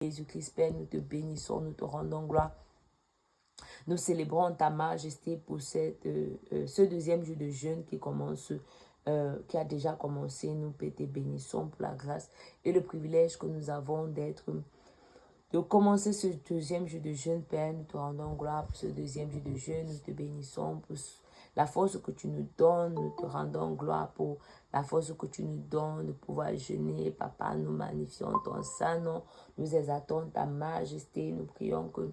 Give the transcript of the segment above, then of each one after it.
Jésus-Christ, Père, nous te bénissons, nous te rendons gloire. Nous célébrons ta majesté pour ce deuxième jour de jeûne qui a déjà commencé. Nous te bénissons pour la grâce et le privilège que nous avons de commencer ce deuxième jour de jeûne, Père. Nous te rendons gloire pour ce deuxième jour de jeûne. Nous te bénissons pour la force que tu nous donnes. Nous te rendons gloire pour la force que tu nous donnes de pouvoir jeûner. Papa, nous magnifions ton saint nom. Nous exaltons ta majesté. Nous prions que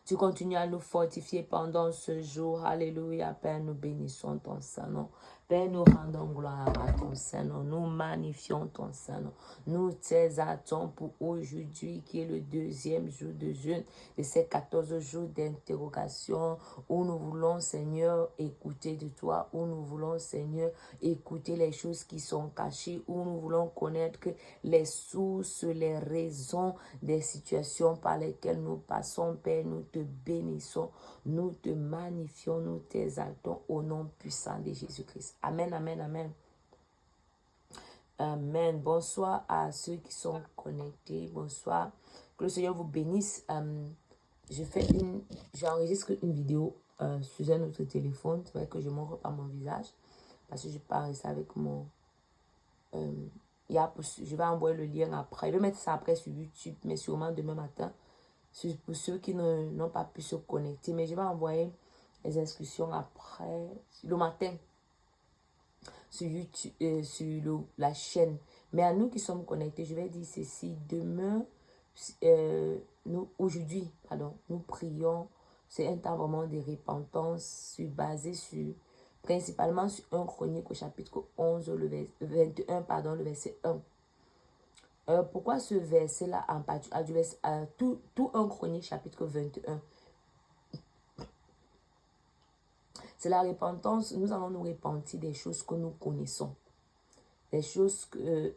tu continues à nous fortifier pendant ce jour. Alléluia, Père, nous bénissons ton Saint-Nom. Père, nous rendons gloire à ton Saint-Nom. Nous magnifions ton Saint-Nom. Nous t'exaltons pour aujourd'hui, qui est le deuxième jour de jeûne de ces 14 jours d'interrogation, où nous voulons, Seigneur, écouter de toi, où nous voulons, Seigneur, écouter les choses qui sont cachées, où nous voulons connaître les sources, les raisons des situations par lesquelles nous passons, Père. Nous te bénissons, nous te magnifions, nous t'exaltons au nom puissant de Jésus-Christ. Amen, amen, amen. Amen. Bonsoir à ceux qui sont connectés. Bonsoir. Que le Seigneur vous bénisse. J'enregistre une vidéo sur un autre téléphone. C'est vrai que je ne montre pas mon visage parce que je parle ça avec mon... je vais envoyer le lien après. Je vais mettre ça après sur YouTube, mais sûrement demain matin. Pour ceux qui n'ont pas pu se connecter. Mais je vais envoyer les inscriptions après, le matin, sur YouTube, la chaîne. Mais à nous qui sommes connectés, je vais dire ceci. Demain, aujourd'hui, nous prions. C'est un temps vraiment de repentance basé principalement sur 1 Chronique au chapitre 11, le verset 1. Pourquoi ce verset-là en particulier, tout 1 Chronique chapitre 21? C'est la repentance. Nous allons nous repentir des choses que nous connaissons. Des choses que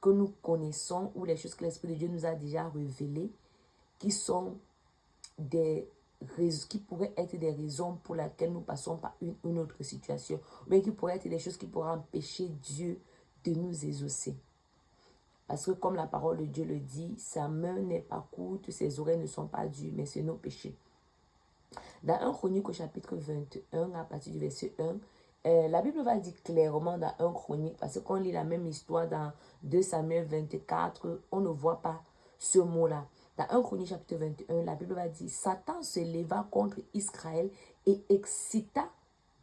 nous connaissons ou les choses que l'Esprit de Dieu nous a déjà révélées, qui pourraient être des raisons pour lesquelles nous passons par une autre situation. Mais qui pourraient être des choses qui pourraient empêcher Dieu de nous exaucer. Parce que comme la parole de Dieu le dit, sa main n'est pas courte, ses oreilles ne sont pas dures, mais c'est nos péchés. Dans 1 Chronique au chapitre 21, à partir du verset 1, la Bible va dire clairement dans 1 Chronique, parce qu'on lit la même histoire dans 2 Samuel 24, on ne voit pas ce mot-là. Dans 1 Chronique chapitre 21, la Bible va dire, Satan se leva contre Israël et excita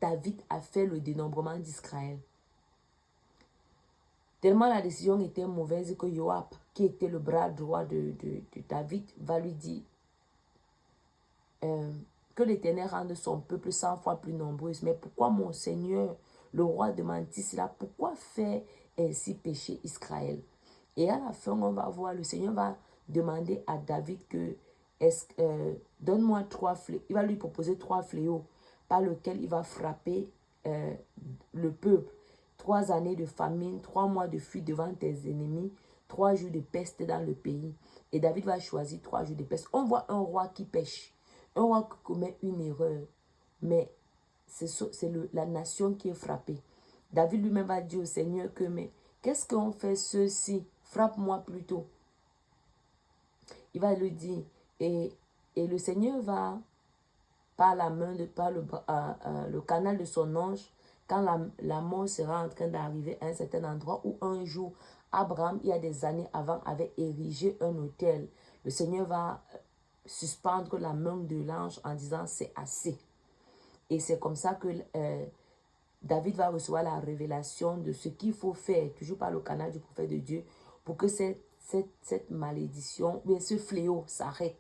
David à faire le dénombrement d'Israël. Tellement la décision était mauvaise que Joab, qui était le bras droit de David, va lui dire que l'Éternel rende son peuple 100 fois plus nombreux. Mais pourquoi mon Seigneur, le roi demande cela? Pourquoi faire ainsi pécher Israël? Et à la fin, on va voir, le Seigneur va demander à David que, donne-moi 3 fléaux. Il va lui proposer 3 fléaux par lesquels il va frapper le peuple. 3 années de famine, 3 mois de fuite devant tes ennemis, 3 jours de peste dans le pays. Et David va choisir 3 jours de peste. On voit un roi qui pêche, un roi qui commet une erreur, mais c'est la nation qui est frappée. David lui-même va dire au Seigneur que, mais qu'est-ce qu'on fait ceci? Frappe-moi plutôt. Il va lui dire, et le Seigneur va, par le canal de son ange, quand la mort sera en train d'arriver à un certain endroit où un jour, Abraham, il y a des années avant, avait érigé un autel. Le Seigneur va suspendre la main de l'ange en disant c'est assez. Et c'est comme ça que David va recevoir la révélation de ce qu'il faut faire, toujours par le canal du prophète de Dieu, pour que cette malédiction, bien ce fléau s'arrête.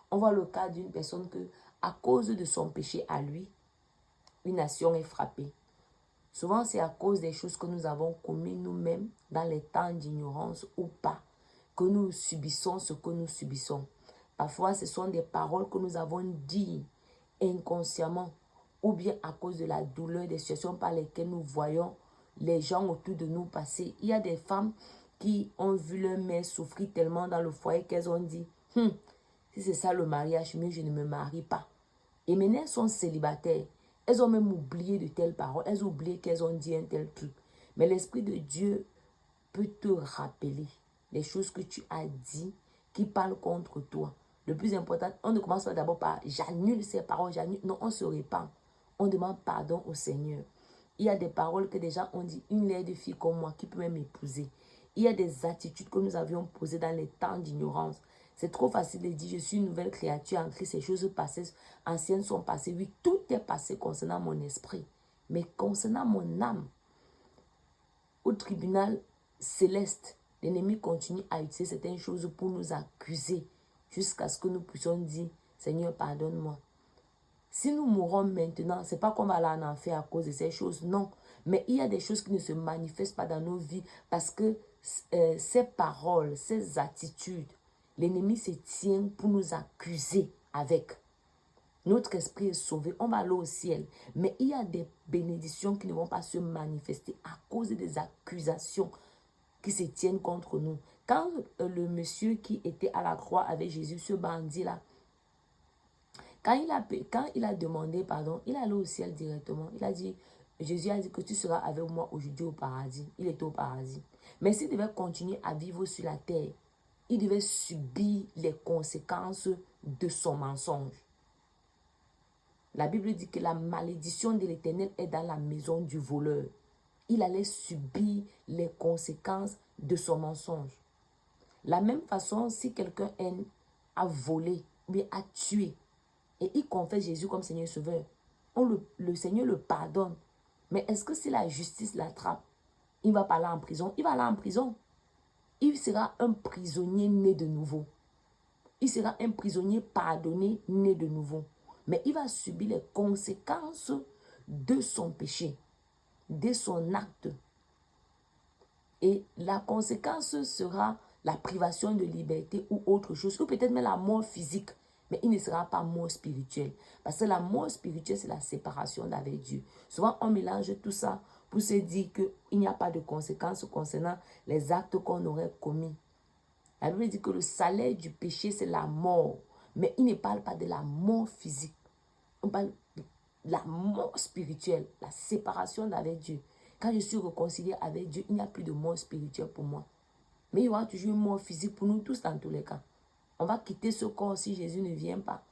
On voit le cas d'une personne que, à cause de son péché à lui, une nation est frappée. Souvent, c'est à cause des choses que nous avons commises nous-mêmes dans les temps d'ignorance ou pas, que nous subissons ce que nous subissons. Parfois, ce sont des paroles que nous avons dites inconsciemment ou bien à cause de la douleur des situations par lesquelles nous voyons les gens autour de nous passer. Il y a des femmes qui ont vu leur mère souffrir tellement dans le foyer qu'elles ont dit si c'est ça le mariage, mais je ne me marie pas. Et maintenant, elles sont célibataires. Elles ont même oublié de telles paroles. Elles ont oublié qu'elles ont dit un tel truc. Mais l'Esprit de Dieu peut te rappeler. les choses que tu as dit qui parlent contre toi. Le plus important, on ne commence pas d'abord par j'annule ces paroles, j'annule. Non, on se répand. On demande pardon au Seigneur. Il y a des paroles que déjà on dit, une laide fille comme moi qui peut même m'épouser. Il y a des attitudes que nous avions posées dans les temps d'ignorance. C'est trop facile de dire, je suis une nouvelle créature en Christ, ces choses passées, anciennes sont passées. Oui, tout est passé concernant mon esprit. Mais concernant mon âme, au tribunal céleste, l'ennemi continue à utiliser certaines choses pour nous accuser jusqu'à ce que nous puissions dire, Seigneur, pardonne-moi. Si nous mourons maintenant, ce n'est pas qu'on va aller en enfer à cause de ces choses, non. Mais il y a des choses qui ne se manifestent pas dans nos vies parce que ces paroles, ces attitudes, l'ennemi se tient pour nous accuser avec. Notre esprit est sauvé, on va aller au ciel. Mais il y a des bénédictions qui ne vont pas se manifester à cause des accusations qui se tiennent contre nous. Quand le monsieur qui était à la croix avec Jésus, ce bandit-là, quand il a demandé pardon, il est allé au ciel directement. Il a dit, Jésus a dit que tu seras avec moi aujourd'hui au paradis. Il était au paradis. Mais s'il devait continuer à vivre sur la terre, il devait subir les conséquences de son mensonge. La Bible dit que la malédiction de l'Éternel est dans la maison du voleur. Il allait subir les conséquences de son mensonge. La même façon, si quelqu'un a volé, mais a tué, et il confesse Jésus comme Seigneur Sauveur, le Seigneur le pardonne. Mais est-ce que si la justice l'attrape, il va pas aller en prison? Il va aller en prison. Il sera un prisonnier né de nouveau. Il sera un prisonnier pardonné, né de nouveau. Mais il va subir les conséquences de son péché, de son acte. Et la conséquence sera la privation de liberté ou autre chose, ou peut-être même la mort physique. Mais il ne sera pas mort spirituelle. Parce que la mort spirituelle, c'est la séparation d'avec Dieu. Souvent, on mélange tout ça pour se dire qu'il n'y a pas de conséquences concernant les actes qu'on aurait commis. La Bible dit que le salaire du péché, c'est la mort. Mais il ne parle pas de la mort physique. On parle de la mort spirituelle, la séparation d'avec Dieu. Quand je suis réconcilié avec Dieu, il n'y a plus de mort spirituelle pour moi. Mais il y aura toujours une mort physique pour nous tous dans tous les cas. On va quitter ce corps si Jésus ne vient pas.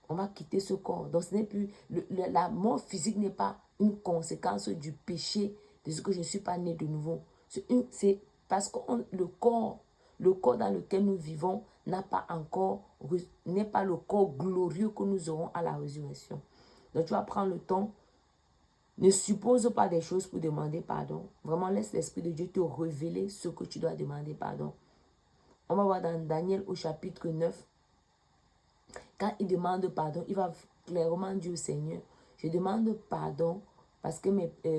On va quitter ce corps. Donc ce n'est plus, la mort physique n'est pas une conséquence du péché, de ce que je ne suis pas né de nouveau. C'est parce que le corps dans lequel nous vivons n'est pas le corps glorieux que nous aurons à la résurrection. Donc tu vas prendre le temps. Ne suppose pas des choses pour demander pardon. Vraiment, laisse l'Esprit de Dieu te révéler ce que tu dois demander pardon. On va voir dans Daniel au chapitre 9. Quand il demande pardon, il va clairement dire au Seigneur, je demande pardon parce que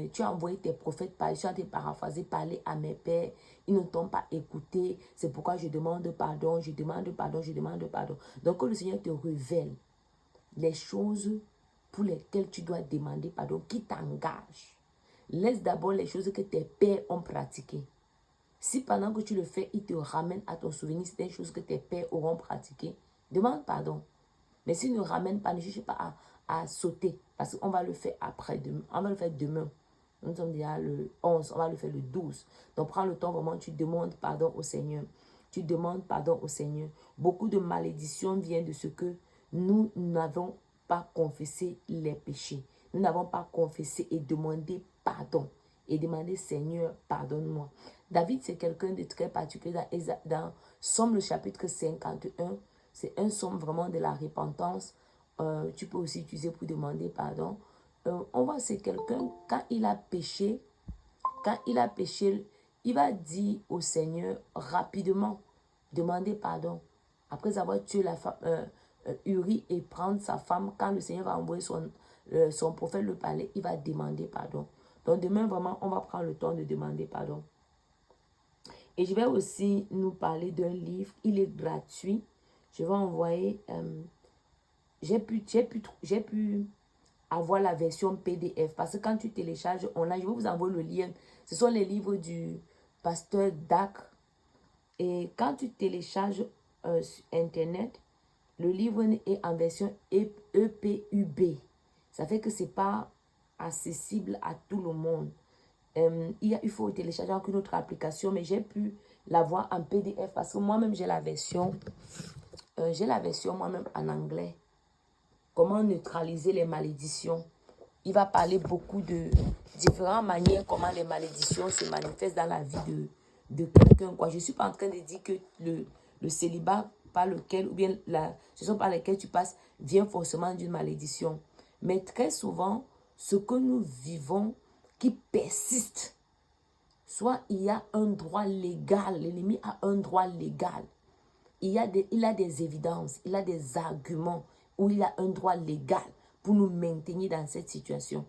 tu as envoyé tes prophètes parler, tu as été paraphrasé, parler à mes pères. Ils ne t'ont pas écouté. C'est pourquoi je demande pardon, je demande pardon, je demande pardon. Donc, que le Seigneur te révèle les choses pour lesquelles tu dois demander pardon, qui t'engagent. Laisse d'abord les choses que tes pères ont pratiquées. Si pendant que tu le fais, il te ramène à ton souvenir, c'est des choses que tes pères auront pratiquées, demande pardon. Mais s'il ne ramène pas, ne cherche pas à sauter, parce qu'on va le faire après-demain. On va le faire demain. Nous sommes déjà le 11, on va le faire le 12. Donc prends le temps vraiment, tu demandes pardon au Seigneur. Tu demandes pardon au Seigneur. Beaucoup de malédictions viennent de ce que nous n'avons pas confessé les péchés. Nous n'avons pas confessé et demandé pardon. Et demandé, Seigneur, pardonne-moi. David, c'est quelqu'un de très particulier dans Somme le chapitre 51. C'est un somme vraiment de la repentance. Tu peux aussi utiliser pour demander pardon. On voit c'est quelqu'un, quand il a péché, il va dire au Seigneur rapidement, demander pardon. Après avoir tué la femme, Uri et prendre sa femme, quand le Seigneur va envoyer son prophète le palais, il va demander pardon. Donc demain, vraiment, on va prendre le temps de demander pardon. Et je vais aussi nous parler d'un livre, il est gratuit. Je vais envoyer, j'ai pu avoir la version PDF. Parce que quand tu télécharges online, je vais vous envoyer le lien. Ce sont les livres du pasteur Dak. Et quand tu télécharges sur Internet, le livre est en version EPUB. Ça fait que ce n'est pas accessible à tout le monde. il faut télécharger encore une autre application, mais j'ai pu l'avoir en PDF parce que moi-même, j'ai la version moi-même en anglais. Comment neutraliser les malédictions. Il va parler beaucoup de différentes manières comment les malédictions se manifestent dans la vie de quelqu'un. Je ne suis pas en train de dire que le célibat par lequel, ou bien la situation par laquelle tu passes vient forcément d'une malédiction. Mais très souvent, ce que nous vivons qui persiste, soit il y a un droit légal, l'ennemi a un droit légal. Il a des évidences, il a des arguments où il a un droit légal pour nous maintenir dans cette situation.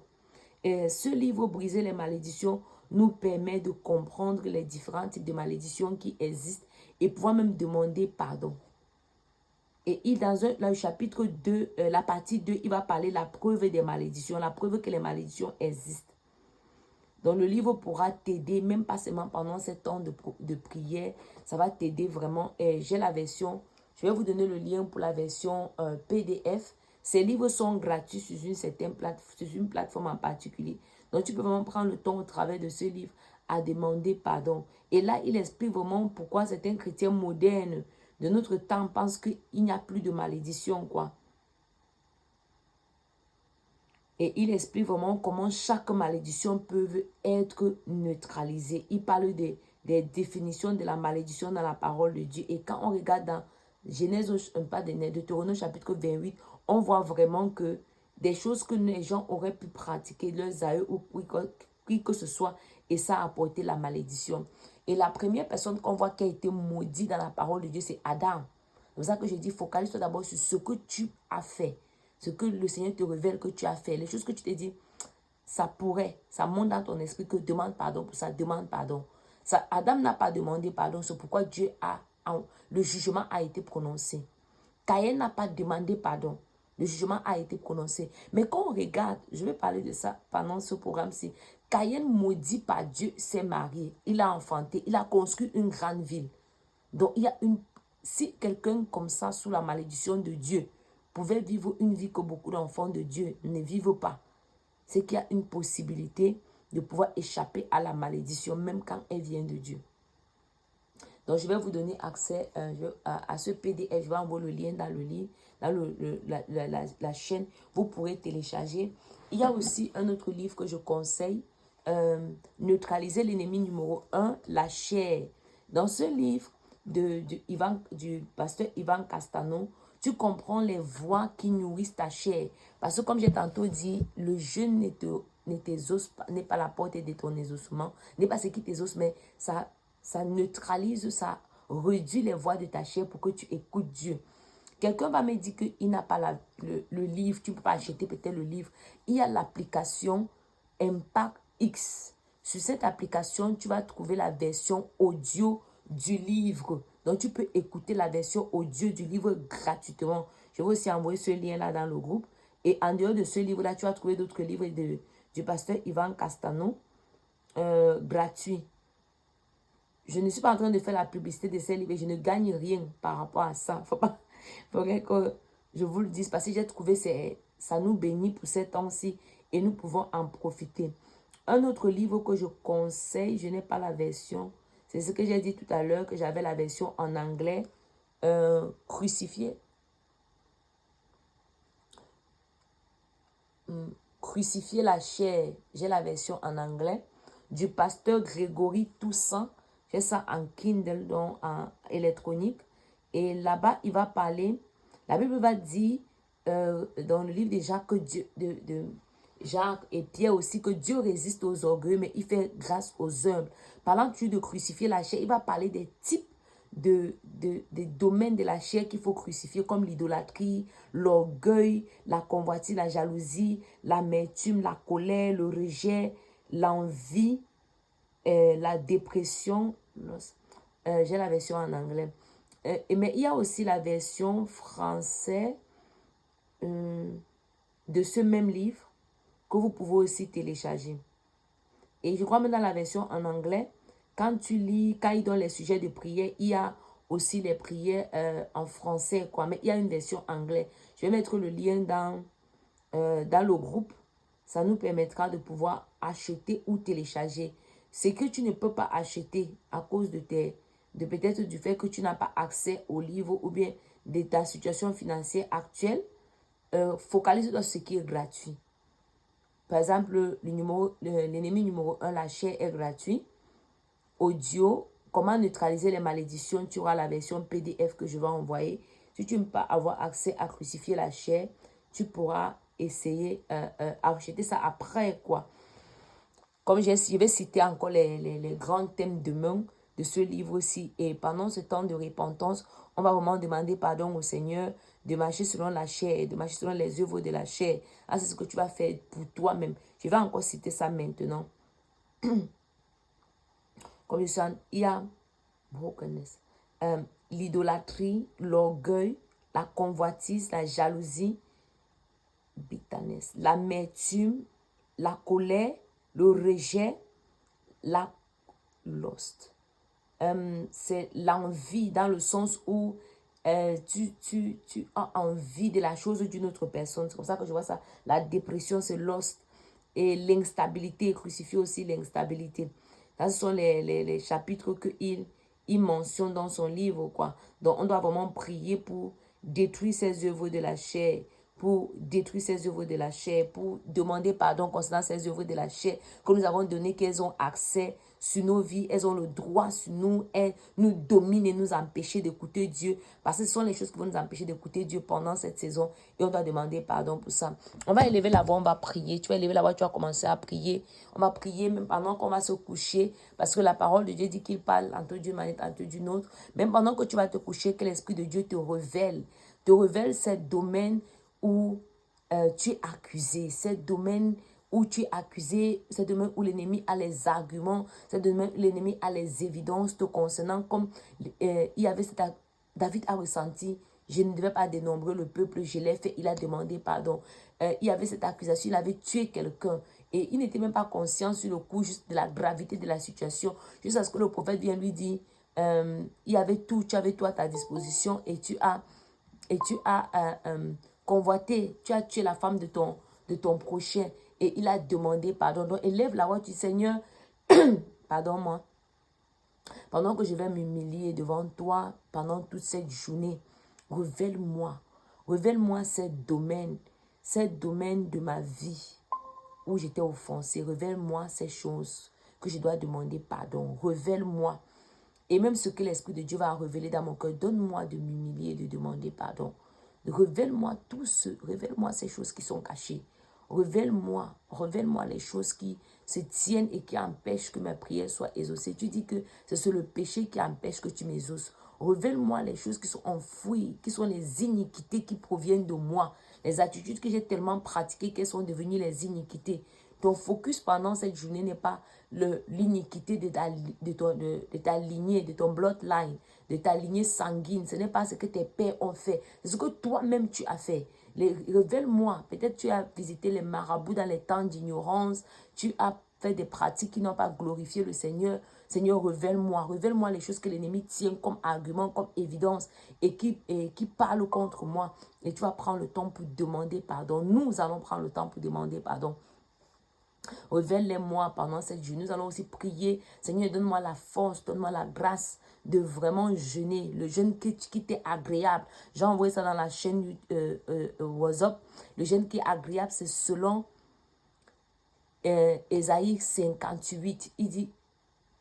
Et ce livre, Briser les malédictions, nous permet de comprendre les différents types de malédictions qui existent et pouvoir même demander pardon. Et dans le chapitre 2, la partie 2, il va parler de la preuve des malédictions, la preuve que les malédictions existent. Donc, le livre pourra t'aider, même pas seulement pendant ce temps de prière. Ça va t'aider vraiment. J'ai la version, je vais vous donner le lien pour la version PDF. Ces livres sont gratuits sur une plateforme en particulier. Donc, tu peux vraiment prendre le temps au travers de ce livre à demander pardon. Et là, il explique vraiment pourquoi certains chrétiens modernes de notre temps pensent qu'il n'y a plus de malédiction, quoi. Et il explique vraiment comment chaque malédiction peut être neutralisée. Il parle des définitions de la malédiction dans la parole de Dieu. Et quand on regarde dans Genèse, pas de Deutéronome chapitre 28, on voit vraiment que des choses que les gens auraient pu pratiquer, leurs aïeux ou qui que ce soit, et ça a apporté la malédiction. Et la première personne qu'on voit qui a été maudite dans la parole de Dieu, c'est Adam. C'est pour ça que je dis, focalise-toi d'abord sur ce que tu as fait. Ce que le Seigneur te révèle que tu as fait. Les choses que tu t'es dit, ça monte dans ton esprit que demande pardon pour ça, demande pardon. Adam n'a pas demandé pardon, c'est pourquoi le jugement a été prononcé. Caïn n'a pas demandé pardon, le jugement a été prononcé. Mais quand on regarde, je vais parler de ça pendant ce programme-ci, Caïn, maudit par Dieu, s'est marié, il a enfanté, il a construit une grande ville. Donc il y a si quelqu'un comme ça, sous la malédiction de Dieu, pouvait vivre une vie que beaucoup d'enfants de Dieu ne vivent pas, c'est qu'il y a une possibilité de pouvoir échapper à la malédiction, même quand elle vient de Dieu. Donc, je vais vous donner accès à ce PDF. Je vais envoyer le lien dans le livre, dans la chaîne. Vous pourrez télécharger. Il y a aussi un autre livre que je conseille, Neutraliser l'ennemi numéro 1, la chair. Dans ce livre du pasteur Ivan Castano, tu comprends les voies qui nourrissent ta chair. Parce que comme j'ai tantôt dit, le jeûne n'est pas la porte de ton exaucement, n'est pas ce qui t'exauce, mais ça neutralise, ça réduit les voies de ta chair pour que tu écoutes Dieu. Quelqu'un va me dire qu'il n'a pas le livre, tu ne peux pas acheter peut-être le livre. Il y a l'application Impact X. Sur cette application, tu vas trouver la version audio du livre. Donc, tu peux écouter la version audio du livre gratuitement. Je vais aussi envoyer ce lien-là dans le groupe. Et en dehors de ce livre-là, tu vas trouver d'autres livres du pasteur Ivan Castano gratuits. Je ne suis pas en train de faire la publicité de ces livres et je ne gagne rien par rapport à ça. Faudrait que je vous le dise parce que j'ai trouvé ça nous bénit pour ces temps-ci et nous pouvons en profiter. Un autre livre que je conseille, je n'ai pas la version, c'est ce que j'ai dit tout à l'heure, que j'avais la version en anglais, Crucifié. Crucifier la chair, j'ai la version en anglais, du pasteur Grégory Toussaint. J'ai ça en Kindle, donc en électronique. Et là-bas, il va parler, la Bible va dire, dans le livre de Jacques, Jacques et Pierre aussi, que Dieu résiste aux orgueilleux, mais il fait grâce aux humbles. Parlant de crucifier la chair, il va parler des types des domaines de la chair qu'il faut crucifier, comme l'idolâtrie, l'orgueil, la convoitise, la jalousie, l'amertume, la colère, le rejet, l'envie, la dépression. J'ai la version en anglais. Mais il y a aussi la version française de ce même livre que vous pouvez aussi télécharger. Et je crois même dans la version en anglais, quand tu lis, quand il donne les sujets de prière, il y a aussi les prières en français, quoi. Mais il y a une version anglaise. Je vais mettre le lien dans le groupe. Ça nous permettra de pouvoir acheter ou télécharger. Ce que tu ne peux pas acheter à cause de peut-être du fait que tu n'as pas accès au livre ou bien de ta situation financière actuelle, focalise sur ce qui est gratuit. Par exemple, l'ennemi numéro 1, la chair, est gratuit. Audio, comment neutraliser les malédictions, tu auras la version PDF que je vais envoyer. Si tu ne peux pas avoir accès à crucifier la chair, tu pourras essayer acheter ça après, quoi. Comme je vais citer encore les grands thèmes demain de ce livre-ci. Et pendant ce temps de repentance, on va vraiment demander pardon au Seigneur de marcher selon la chair, de marcher selon les œuvres de la chair. Ah, c'est ce que tu vas faire pour toi-même. Je vais encore citer ça maintenant. Comme je suis il y a brokenness. L'idolâtrie, l'orgueil, la convoitise, la jalousie, bitterness, l'amertume, la colère, le rejet, la lust. C'est l'envie dans le sens où tu as envie de la chose d'une autre personne. C'est comme ça que je vois ça. La dépression, c'est lust. Et l'instabilité, crucifier aussi l'instabilité. Ça, ce sont les chapitres qu'il mentionne dans son livre, quoi. Donc, on doit vraiment prier pour détruire ces œuvres de la chair, pour détruire ces œuvres de la chair, pour demander pardon concernant ces œuvres de la chair que nous avons donné, qu'elles ont accès sur nos vies, elles ont le droit sur nous, elles nous dominent et nous empêcher d'écouter Dieu, parce que ce sont les choses qui vont nous empêcher d'écouter Dieu pendant cette saison, et on doit demander pardon pour ça. On va élever la voix, on va prier, tu vas élever la voix, tu vas commencer à prier, on va prier même pendant qu'on va se coucher, parce que la parole de Dieu dit qu'il parle entre Dieu manière, entre d'une autre, même pendant que tu vas te coucher, que l'Esprit de Dieu te révèle ces domaines où tu es accusé, ces domaines où tu es accusé, ces domaines où l'ennemi a les arguments, ces domaines où l'ennemi a les évidences te concernant, comme il y avait David a ressenti, je ne devais pas dénombrer le peuple, je l'ai fait, il a demandé pardon. Il y avait cette accusation, il avait tué quelqu'un et il n'était même pas conscient sur le coup juste de la gravité de la situation, jusqu'à ce que le prophète vient lui dire, il y avait tout, tu avais tout à ta disposition et tu as convoité, tu as tué la femme de ton prochain et il a demandé pardon. Donc élève la voix du Seigneur, pardonne-moi, pendant que je vais m'humilier devant toi pendant toute cette journée, révèle-moi ces domaines de ma vie où j'étais offensée, révèle-moi ces choses que je dois demander pardon, révèle-moi. Et même ce que l'Esprit de Dieu va révéler dans mon cœur, donne-moi de m'humilier et de demander pardon. Révèle-moi révèle-moi ces choses qui sont cachées. Révèle-moi les choses qui se tiennent et qui empêchent que mes prières soient exaucées. Tu dis que c'est le péché qui empêche que tu m'exauces. Révèle-moi les choses qui sont enfouies, qui sont les iniquités qui proviennent de moi. Les attitudes que j'ai tellement pratiquées qu'elles sont devenues les iniquités. Ton focus pendant cette journée n'est pas l'iniquité de ta lignée, de ton bloodline, de ta lignée sanguine. Ce n'est pas ce que tes pères ont fait. C'est ce que toi-même tu as fait. Révèle-moi. Peut-être tu as visité les marabouts dans les temps d'ignorance. Tu as fait des pratiques qui n'ont pas glorifié le Seigneur. Seigneur, révèle-moi. Révèle-moi les choses que l'ennemi tient comme argument, comme évidence et qui parlent contre moi. Et tu vas prendre le temps pour demander pardon. Nous allons prendre le temps pour demander pardon. Révèle-les-moi pendant cette journée. Nous allons aussi prier. Seigneur, donne-moi la force, donne-moi la grâce de vraiment jeûner. Le jeûne qui t'est agréable. J'ai envoyé ça dans la chaîne WhatsApp. Le jeûne qui est agréable, c'est selon Ésaïe 58. Il dit,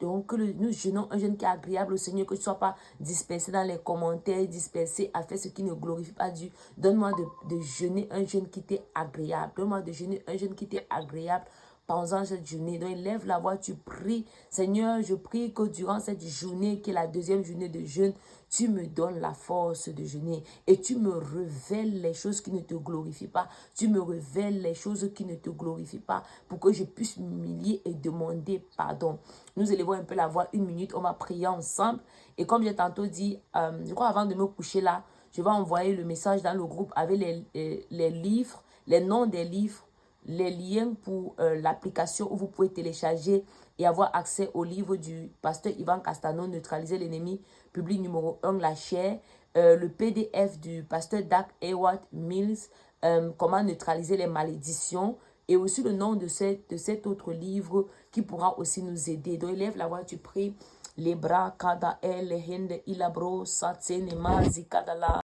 donc nous jeûnons un jeûne qui est agréable au Seigneur, que tu ne sois pas dispersé dans les commentaires, dispersé à faire ce qui ne glorifie pas Dieu. Donne-moi de jeûner un jeûne qui t'est agréable. Donne-moi de jeûner un jeûne qui t'est agréable pendant cette journée. Donc, lève la voix, tu pries. Seigneur, je prie que durant cette journée, qui est la deuxième journée de jeûne, tu me donnes la force de jeûner et tu me révèles les choses qui ne te glorifient pas. Tu me révèles les choses qui ne te glorifient pas pour que je puisse m'humilier et demander pardon. Nous élevons un peu la voix, 1 minute, on va prier ensemble. Et comme j'ai tantôt dit, je crois avant de me coucher là, je vais envoyer le message dans le groupe avec les livres, les noms des livres, les liens pour l'application où vous pouvez télécharger et avoir accès au livre du pasteur Ivan Castano, Neutraliser l'ennemi, public numéro 1, la chair, le PDF du pasteur Doug Hayward Mills, comment neutraliser les malédictions, Et aussi le nom de cet autre livre qui pourra aussi nous aider. Donc, élève la voix, tu pries. Les bras, kada, el, hende, ilabro, satsene, mazi, kadala.